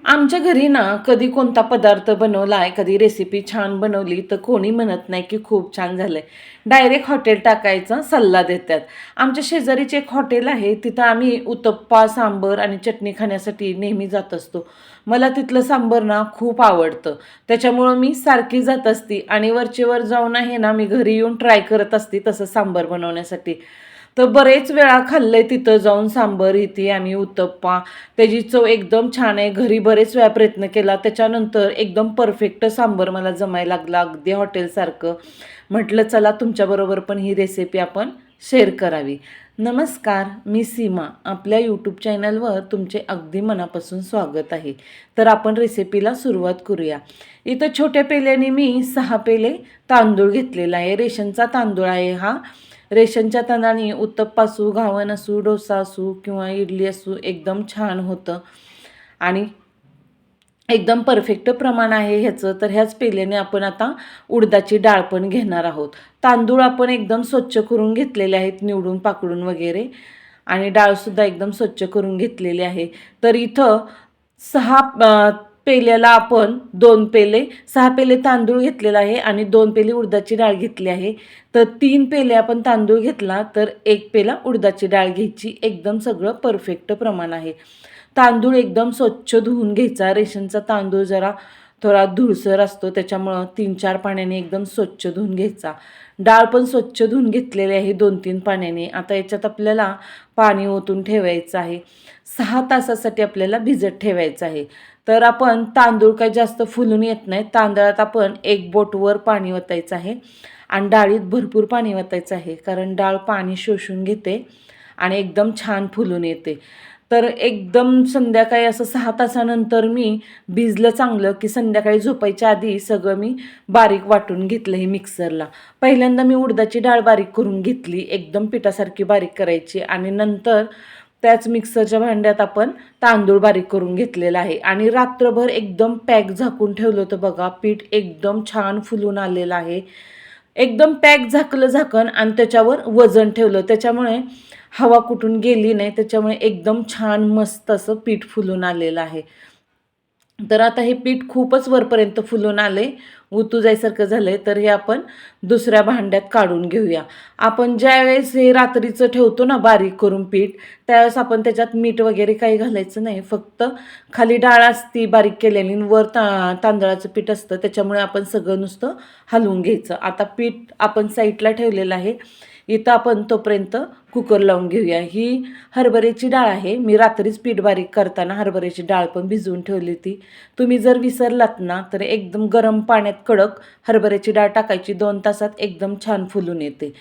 आमच्या घरी ना कधी कोणता पदार्थ बनवला आहे, कधी रेसिपी छान बनवली तर कोणी म्हणत नाही की खूप छान झालं आहे. डायरेक्ट हॉटेल टाकायचा सल्ला देतात. आमच्या शेजारीच एक हॉटेल आहे, तिथं आम्ही उत्तप्पा, सांबर आणि चटणी खाण्यासाठी नेहमी जात असतो. मला तिथलं सांबर ना खूप आवडतं. त्याच्यामुळं मी सारखी जात असते आणि वरचेवर जाऊन आहे ना, मी घरी येऊन ट्राय करत असते तसं सांबर बनवण्यासाठी. तर बरेच वेळा खाल्लंय तिथं जाऊन सांबर इथे आणि उत्तप्पा. त्याची चव एकदम छान आहे. घरी बरेच वेळा प्रयत्न केला. त्याच्यानंतर एकदम परफेक्ट सांबर मला जमायला लागला, अगदी हॉटेलसारखं. म्हटलं चला तुमच्याबरोबर पण ही रेसिपी आपण शेअर करावी. नमस्कार, मी सीमा. आपल्या यूट्यूब चॅनलवर तुमचे अगदी मनापासून स्वागत आहे. तर आपण रेसिपीला सुरुवात करूया. इथं छोट्या पेल्याने मी 6 पेले तांदूळ घेतलेला आहे. रेशनचा तांदूळ आहे हा. रेशनच्या तांदळाने उत्तप्पा असू, घावन असू, डोसा असू किंवा इडली असू एकदम छान होतं आणि एकदम परफेक्ट प्रमाण आहे ह्याचं. तर ह्याच पेल्याने आपण आता उडदाची डाळ पण घेणार आहोत. तांदूळ आपण एकदम स्वच्छ करून घेतलेले आहेत, निवडून पाकडून वगैरे, आणि डाळसुद्धा एकदम स्वच्छ करून घेतलेली आहे. तर इथं 6 पेल्याला आपण 2 पेले, 6 पेले तांदूळ घेतलेला आहे आणि 2 पेले उडदाची डाळ घेतली आहे. तर 3 पेले आपण तांदूळ घेतला तर 1 पेला उडदाची डाळ घ्यायची. एकदम सगळं परफेक्ट प्रमाण आहे. तांदूळ एकदम स्वच्छ धुवून घ्यायचा. रेशनचा तांदूळ जरा थोडा धूळसर असतो, त्याच्यामुळं 3-4 पाण्याने एकदम स्वच्छ धुवून घ्यायचा. डाळ पण स्वच्छ धुवून घेतलेली आहे 2-3 पाण्याने. आता याच्यात आपल्याला पाणी ओतून ठेवायचं आहे. 6 तासासाठी आपल्याला भिजत ठेवायचं आहे. तर आपण तांदूळ काही जास्त फुलून येत नाही. तांदळात आपण 1 बोटवर पाणी ओतायचं आहे आणि डाळीत भरपूर पाणी ओतायचं आहे, कारण डाळ पाणी शोषून घेते आणि एकदम छान फुलून येते. तर एकदम संध्याकाळी असं 6 तासानंतर मी भिजलं चांगलं की संध्याकाळी झोपायच्या आधी सगळं मी बारीक वाटून घेतलं हे मिक्सरला. पहिल्यांदा मी उडदाची डाळ बारीक करून घेतली, एकदम पिठासारखी बारीक करायची, आणि नंतर त्याच मिक्सरच्या भांड्यात आपण तांदूळ बारीक करून घेतलेला आहे आणि रात्रभर एकदम पॅक झाकून ठेवलं होतं बघा. पीठ एकदम छान फुलून आलेलं आहे. एकदम पॅक झाकलं झाकण आणि त्याच्यावर वजन ठेवलं, त्याच्यामुळे हवा कुठून गेली नाही, त्याच्यामुळे एकदम छान मस्त असं पीठ फुलून आलेलं आहे. तर आता हे पीठ खूपच वरपर्यंत फुलून आले, उतू जायसारखं झालंय. तर हे आपण दुसऱ्या भांड्यात काढून घेऊया. आपण ज्यावेळेस हे रात्रीचं ठेवतो ना बारीक करून पीठ, त्यावेळेस आपण त्याच्यात मीठ वगैरे काही घालायचं नाही. फक्त खाली डाळ असती बारीक केलेली, वर तांदळाचं पीठ असतं, त्याच्यामुळे आपण सगळं नुसतं हलवून घ्यायचं. आता पीठ आपण साईडला ठेवलेलं आहे. इथं आपण तोपर्यंत कुकर लावून घेऊया. ही हरभऱ्याची डाळ आहे. मी रात्रीच पीठ बारीक करताना हरभऱ्याची डाळ पण भिजवून ठेवली होती. तुम्ही जर विसरलात ना तर एकदम गरम पाण्यात कडक हरभऱ्याची डाळ टाकायची. 2 तासात एकदम छान फुलून येते.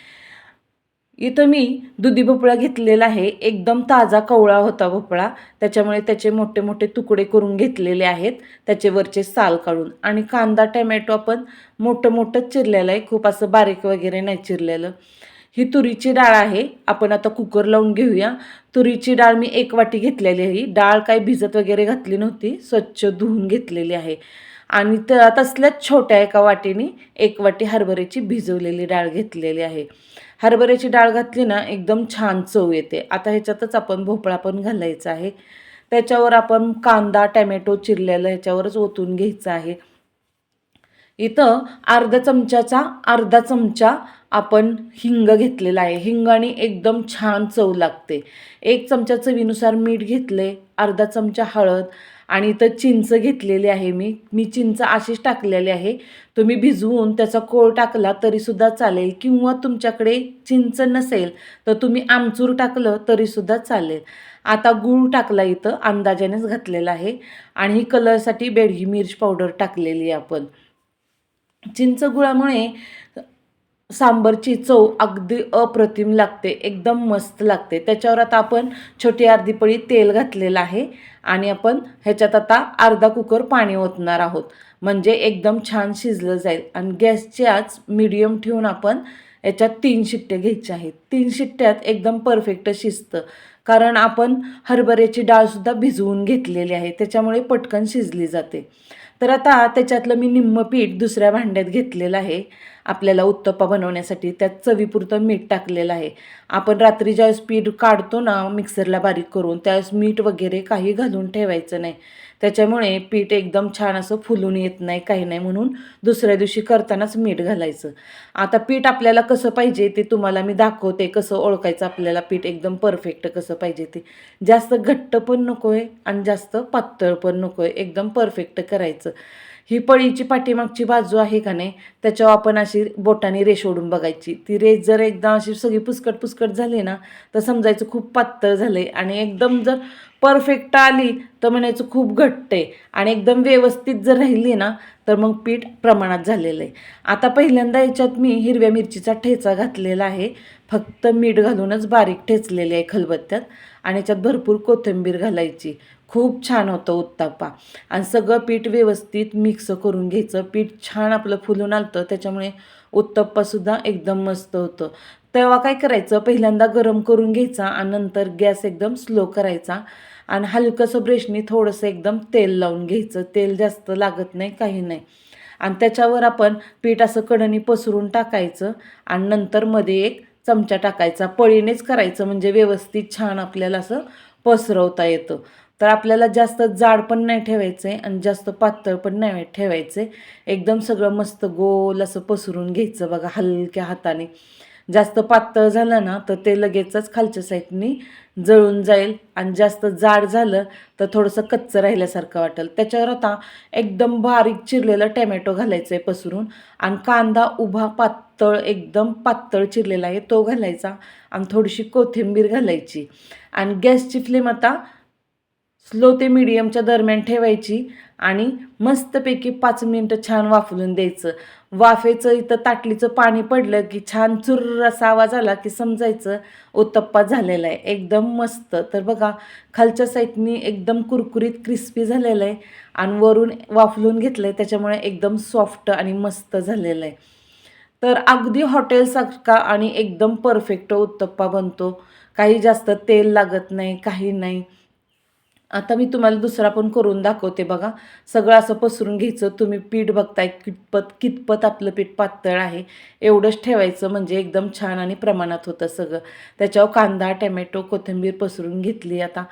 इथं मी दुधी भोपळा घेतलेला आहे. एकदम ताजा कवळा होता भोपळा, त्याच्यामुळे त्याचे मोठे मोठे तुकडे करून घेतलेले आहेत, त्याचे वरचे साल काढून. आणि कांदा टमॅटो आपण मोठं मोठंच चिरलेलं आहे, खूप असं बारीक वगैरे नाही चिरलेलं. ही तुरीची डाळ आहे. आपण आता कुकर लावून घेऊया. तुरीची डाळ मी 1 वाटी घेतलेली आहे. डाळ काही भिजत वगैरे घातली नव्हती, स्वच्छ धुवून घेतलेली आहे. आणि तसल्याच छोट्या एका वाटीने 1 वाटी हरभऱ्याची भिजवलेली डाळ घेतलेली आहे. हरभऱ्याची डाळ घातली ना एकदम छान चव येते. आता ह्याच्यातच आपण भोपळा पण घालायचा आहे. त्याच्यावर आपण कांदा टमॅटो चिरलेलं ह्याच्यावरच ओतून घ्यायचं आहे. इथं अर्धा चमचा आपण हिंग घेतलेला आहे. हिंगाने एकदम छान चव लागते. 1 चमचा चवीनुसार मीठ घेतले, अर्धा चमचा हळद, आणि इथं चिंच घेतलेली आहे मी चिंच अशीच टाकलेली आहे. तुम्ही भिजवून त्याचा कोळ टाकला तरीसुद्धा चालेल, किंवा तुमच्याकडे चिंच नसेल तर तुम्ही आमचूर टाकलं तरीसुद्धा चालेल. आता गूळ टाकला, इथं अंदाजानेच घातलेला आहे, आणि कलरसाठी बेडगी मिरच पावडर टाकलेली आहे आपण. चिंच गुळामुळे सांबरची चव अगदी अप्रतिम लागते, एकदम मस्त लागते. त्याच्यावर आता आपण छोटी अर्धी पळी तेल घातलेलं आहे आणि आपण ह्याच्यात आता अर्धा कुकर पाणी ओतणार आहोत, म्हणजे एकदम छान शिजलं जाईल. आणि गॅसची आच मीडियम ठेवून आपण याच्यात 3 शिट्ट्या घ्यायच्या आहेत. 3 शिट्ट्यात एकदम परफेक्ट शिजतं, कारण आपण हरभऱ्याची डाळसुद्धा भिजवून घेतलेली आहे, त्याच्यामुळे पटकन शिजली जाते. तर आता त्याच्यातलं मी निम्म पीठ दुसऱ्या भांड्यात घेतलेलं आहे आपल्याला उत्तप्पा बनवण्यासाठी. त्यात चवीपुरतं मीठ टाकलेलं आहे. आपण रात्री ज्यावेळेस पीठ काढतो ना मिक्सरला बारीक करून, त्यावेळेस मीठ वगैरे काही घालून ठेवायचं नाही. त्याच्यामुळे पीठ एकदम छान असं फुलून येत नाही, काही नाही, म्हणून दुसऱ्या दिवशी करतानाच मीठ घालायचं. आता पीठ आपल्याला कसं पाहिजे ते तुम्हाला मी दाखवते, कसं ओळखायचं आपल्याला पीठ एकदम परफेक्ट कसं पाहिजे ते. जास्त घट्ट पण नको आहे आणि जास्त पातळ पण नको आहे, एकदम परफेक्ट करायचं. ही पळीची पाठीमागची बाजू आहे का नाही, त्याच्यावर आपण अशी बोटाने रेष ओढून बघायची. ती रेष जर एकदम अशी सगळी पुसकट पुसकट झाली ना, तर समजायचं खूप पातळ झालं आहे. आणि एकदम जर परफेक्ट आली तर म्हणायचं खूप घट्ट आहे. आणि एकदम व्यवस्थित जर राहिली ना, तर मग पीठ प्रमाणात झालेलं आहे. आता पहिल्यांदा याच्यात मी हिरव्या मिरचीचा ठेचा घातलेला आहे. फक्त मीठ घालूनच बारीक ठेचलेले आहे खलबत्त्यात. आणि याच्यात भरपूर कोथिंबीर घालायची. खूप छान होतं उत्तप्पा. आणि सगळं पीठ व्यवस्थित मिक्स करून घ्यायचं. पीठ छान आपलं फुलून आलं, त्याच्यामुळे उत्तप्पासुद्धा एकदम मस्त होतं. तेव्हा काय करायचं, पहिल्यांदा गरम करून घ्यायचा आणि नंतर गॅस एकदम स्लो करायचा आणि हलकंसं ब्रशनी थोडंसं एकदम तेल लावून घ्यायचं. तेल जास्त लागत नाही, काही नाही. आणि त्याच्यावर आपण पीठ असं कडेने पसरून टाकायचं आणि नंतर मध्ये एक चमचा टाकायचा. पळीनेच करायचं म्हणजे व्यवस्थित छान आपल्याला असं पसरवता येतं. तर आपल्याला जास्त जाड पण नाही ठेवायचं आहे आणि जास्त पातळ पण नाही ठेवायचं आहे. एकदम सगळं मस्त गोल असं पसरून घ्यायचं बघा हलक्या हाताने. जास्त पातळ झालं ना तर ते लगेचच खालच्या साईडनी जळून जाईल आणि जास्त जाड झालं तर थोडंसं कच्चं राहिल्यासारखं वाटेल. त्याच्यावर आता एकदम बारीक चिरलेलं टॅमॅटो घालायचं आहे पसरून आणि कांदा उभा पातळ एकदम पातळ चिरलेला आहे तो घालायचा आणि थोडीशी कोथिंबीर घालायची. आणि गॅसची फ्लेम आता स्लो ते मीडियमच्या दरम्यान ठेवायची आणि मस्तपैकी 5 मिनटं छान वाफलून द्यायचं. वाफेचं इथं ताटलीचं पाणी पडलं की छान चुर्र असा आवाज आला की समजायचं उत्तप्पा झालेला आहे. एकदम मस्त. तर बघा खालच्या साईडनी एकदम कुरकुरीत क्रिस्पी झालेलं आहे आणि वरून वाफलून घेतलं आहे, त्याच्यामुळे एकदम सॉफ्ट आणि मस्त झालेलं आहे. तर अगदी हॉटेलसारखा आणि एकदम परफेक्ट उत्तप्पा बनतो. काही जास्त तेल लागत नाही, काही नाही. आता मी तुम्हाला दुसरा पण करून दाखवते बघा. सगळं असं पसरून घ्यायचं. तुम्ही पीठ बघताय कितपत आपलं पीठ पातळ आहे. एवढंच ठेवायचं म्हणजे एकदम छान आणि प्रमाणात होतं सगळं. त्याच्यावर कांदा, टमॅटो, कोथिंबीर पसरून घेतली. आता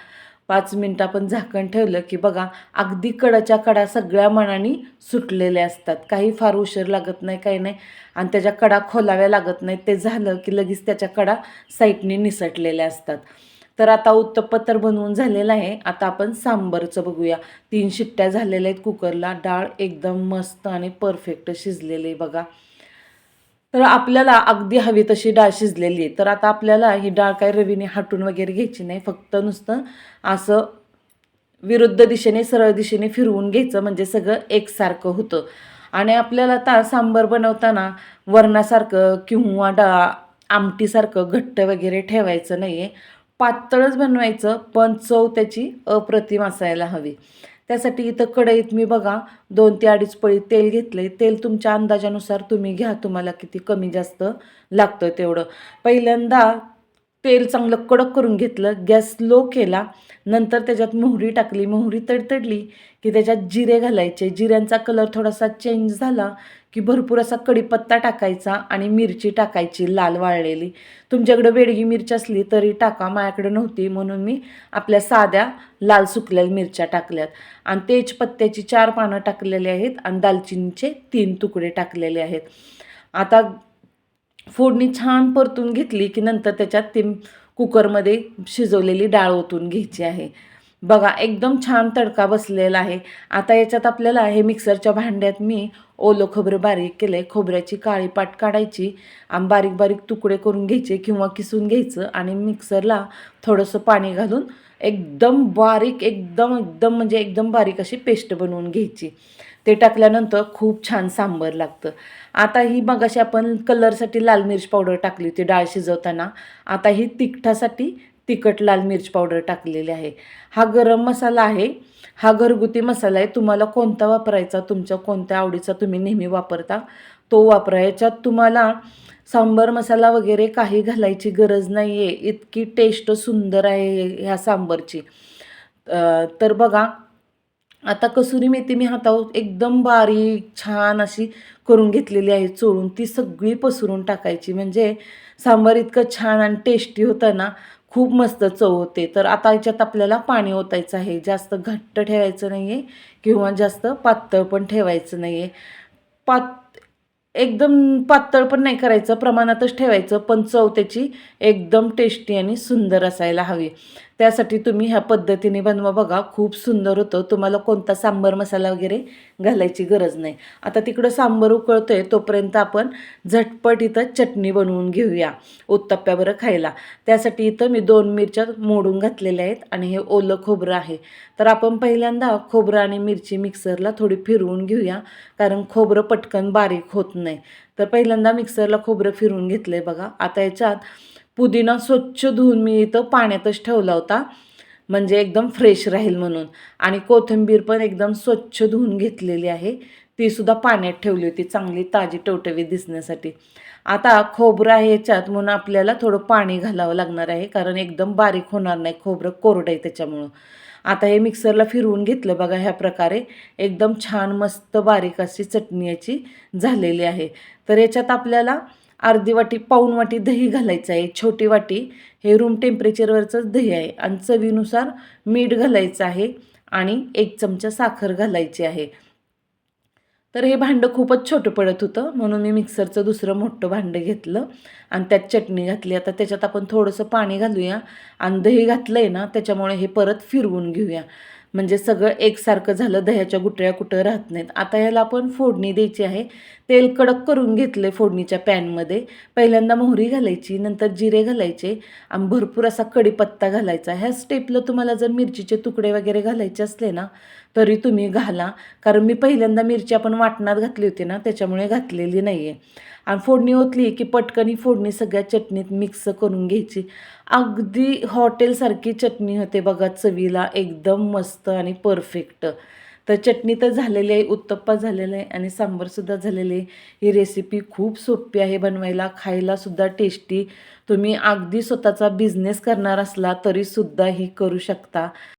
5 मिनटं आपण झाकण ठेवलं की बघा अगदी कडाच्या कडा सगळ्या मनाने सुटलेल्या असतात. काही फार उशीर लागत नाही, काही नाही. आणि त्याच्या कडा खोलाव्या लागत नाहीत. ते झालं की लगेच त्याच्या कडा साईडने निसटलेल्या असतात. तर आता उत्तप्पा तर बनवून झालेलं आहे. आता आपण सांबरचं बघूया. 3 शिट्ट्या झालेल्या आहेत कुकरला. डाळ एकदम मस्त आणि परफेक्ट शिजलेली आहे बघा. तर आपल्याला अगदी हवी तशी डाळ शिजलेली आहे. तर आता आपल्याला ही डाळ काय रवीने हाटून वगैरे घ्यायची नाही. फक्त नुसतं असं विरुद्ध दिशेने सरळ दिशेने फिरवून घ्यायचं म्हणजे सगळं एकसारखं होतं. आणि आपल्याला आता सांबार बनवताना वरणासारखं किंवा आमटीसारखं घट्ट वगैरे ठेवायचं नाही आहे. पातळच बनवायचं पण चव त्याची अप्रतिम असायला हवी. त्यासाठी इथं कढईत मी बघा 2 ते 2.5 पळी तेल घेतलं आहे. तेल तुमच्या अंदाजानुसार तुम्ही घ्या, तुम्हाला किती कमी जास्त लागतं तेवढं. पहिल्यांदा तेल चांगलं कडक करून घेतलं, गॅस स्लो केला. नंतर त्याच्यात मोहरी टाकली. मोहरी तडतडली की त्याच्यात जिरे घालायचे. जिऱ्यांचा कलर थोडासा चेंज झाला की भरपूर असा कढीपत्ता टाकायचा आणि मिरची टाकायची लाल वाळलेली. तुमच्याकडे बेडगी मिरची असली तरी टाका, माझ्याकडे नव्हती म्हणून मी आपल्या साध्या लाल सुकलेल्या मिरच्या टाकल्यात. आणि तेजपत्त्याची 4 पानं टाकलेली आहेत आणि दालचिनीचे 3 तुकडे टाकलेले आहेत. आता फोडणी छान परतून घेतली की नंतर त्याच्यात ती कुकरमध्ये शिजवलेली डाळ ओतून घ्यायची आहे. बघा एकदम छान तडका बसलेला आहे. आता याच्यात आपल्याला हे मिक्सरच्या भांड्यात मी ओलं खोबरं बारीक केलं आहे. खोबऱ्याची काळी पाट काढायची आणि बारीक बारीक तुकडे करून घ्यायचे किंवा किसून घ्यायचं आणि मिक्सरला थोडंसं पाणी घालून एकदम बारीक एकदम एकदम म्हणजे एकदम बारीक अशी पेस्ट बनवून घ्यायची. ते टाकल्यानंतर खूप छान सांबर लागतं. आता ही मगाशी आपण कलरसाठी लाल मिर्च पावडर टाकली होती डाळ शिजवताना. आता ही तिखटासाठी तिखट लाल मिर्च पावडर टाकलेली आहे. हा गरम मसाला आहे. हा घरगुती मसाला आहे. तुम्हाला कोणता वापरायचा, तुमच्या कोणत्या आवडीचा तुम्ही नेहमी वापरता तो वापरा. याच्यात तुम्हाला सांबर मसाला वगैरे काही घालायची गरज नाही आहे. इतकी टेस्ट सुंदर आहे ह्या सांबरची. तर बघा आता कसुरी मेथी मी हातावर एकदम बारीक छान अशी करून घेतलेली आहे चोळून, ती सगळी पसरून टाकायची. म्हणजे सांबार इतकं छान आणि टेस्टी होतं ना, खूप मस्त चव होते. तर आता याच्यात आपल्याला पाणी ओतायचं आहे. जास्त घट्ट ठेवायचं नाही आहे किंवा जास्त पातळ पण ठेवायचं नाही आहे. पात एकदम पातळ पण नाही करायचं, प्रमाणातच ठेवायचं, पण चव त्याची एकदम टेस्टी आणि सुंदर असायला हवी. त्यासाठी तुम्ही ह्या पद्धतीने बनवा बघा, खूप सुंदर होतं. तुम्हाला कोणता सांबर मसाला वगैरे घालायची गरज नाही. आता तिकडं सांबर उकळतंय तोपर्यंत आपण झटपट इथं चटणी बनवून घेऊया उत्तप्प्याबरोबर खायला. त्यासाठी इथं मी 2 मिरच्या मोडून घातलेल्या आहेत आणि हे ओलं खोबरं आहे. तर आपण पहिल्यांदा खोबरं आणि मिरची मिक्सरला थोडी फिरवून घेऊया, कारण खोबरं पटकन बारीक होत नाही. तर पहिल्यांदा मिक्सरला खोबरं फिरवून घेतलं आहे बघा. आता याच्यात पुदिना स्वच्छ धुवून मी इथं पाण्यातच ठेवला होता, म्हणजे एकदम फ्रेश राहील म्हणून. आणि कोथिंबीर पण एकदम स्वच्छ धुवून घेतलेली आहे, तीसुद्धा पाण्यात ठेवली होती चांगली ताजी टवटवीत दिसण्यासाठी. आता खोबरं आहे याच्यात म्हणून आपल्याला थोडं पाणी घालावं लागणार आहे, कारण एकदम बारीक होणार नाही, खोबरं कोरडं आहे त्याच्यामुळं. आता हे मिक्सरला फिरवून घेतलं बघा, ह्या प्रकारे एकदम छान मस्त बारीक अशी चटणी याची झालेली आहे. तर याच्यात आपल्याला अर्धी वाटी पाऊण वाटी दही घालायचं आहे. छोटी वाटी हे रूम टेम्परेचरवरचंच दही आहे आणि चवीनुसार मीठ घालायचं आहे आणि 1 चमचा साखर घालायची आहे. तर हे भांडं खूपच छोटं पडत होतं, म्हणून मी मिक्सरचं दुसरं मोठं भांडं घेतलं आणि त्यात चटणी घातली. आता त्याच्यात आपण थोडंसं पाणी घालूया आणि दही घातलं आहे ना, त्याच्यामुळे हे परत फिरवून घेऊया. म्हणजे सगळं एकसारखं झालं, दह्याच्या गुठळ्या कुठं राहत नाहीत. आता ह्याला आपण फोडणी द्यायची आहे. तेल कडक करून घेतलं आहे फोडणीच्या पॅनमध्ये. पहिल्यांदा मोहरी घालायची, नंतर जिरे घालायचे आणि भरपूर असा कढीपत्ता घालायचा. ह्या स्टेपला तुम्हाला जर मिरचीचे तुकडे वगैरे घालायचे असले ना, तरी तुम्ही घाला, कारण मी पहिल्यांदा मिरची आपण वाटणात घातली होती ना, त्याच्यामुळे घातलेली नाही आहे. आणि फोडणी ओतली की पटकन ही फोडणी सगळ्या चटणीत मिक्स करून घ्यायची. अगदी हॉटेलसारखी चटणी होते बघा चवीला, एकदम मस्त आणि परफेक्ट. तर चटणी तर झालेली आहे, उत्तप्पा झालेला आहे आणि सांबारसुद्धा झालेले आहे. ही रेसिपी खूप सोपी आहे बनवायला, खायलासुद्धा टेस्टी. तुम्ही अगदी स्वतःचा बिझनेस करणार असला तरीसुद्धा ही करू शकता.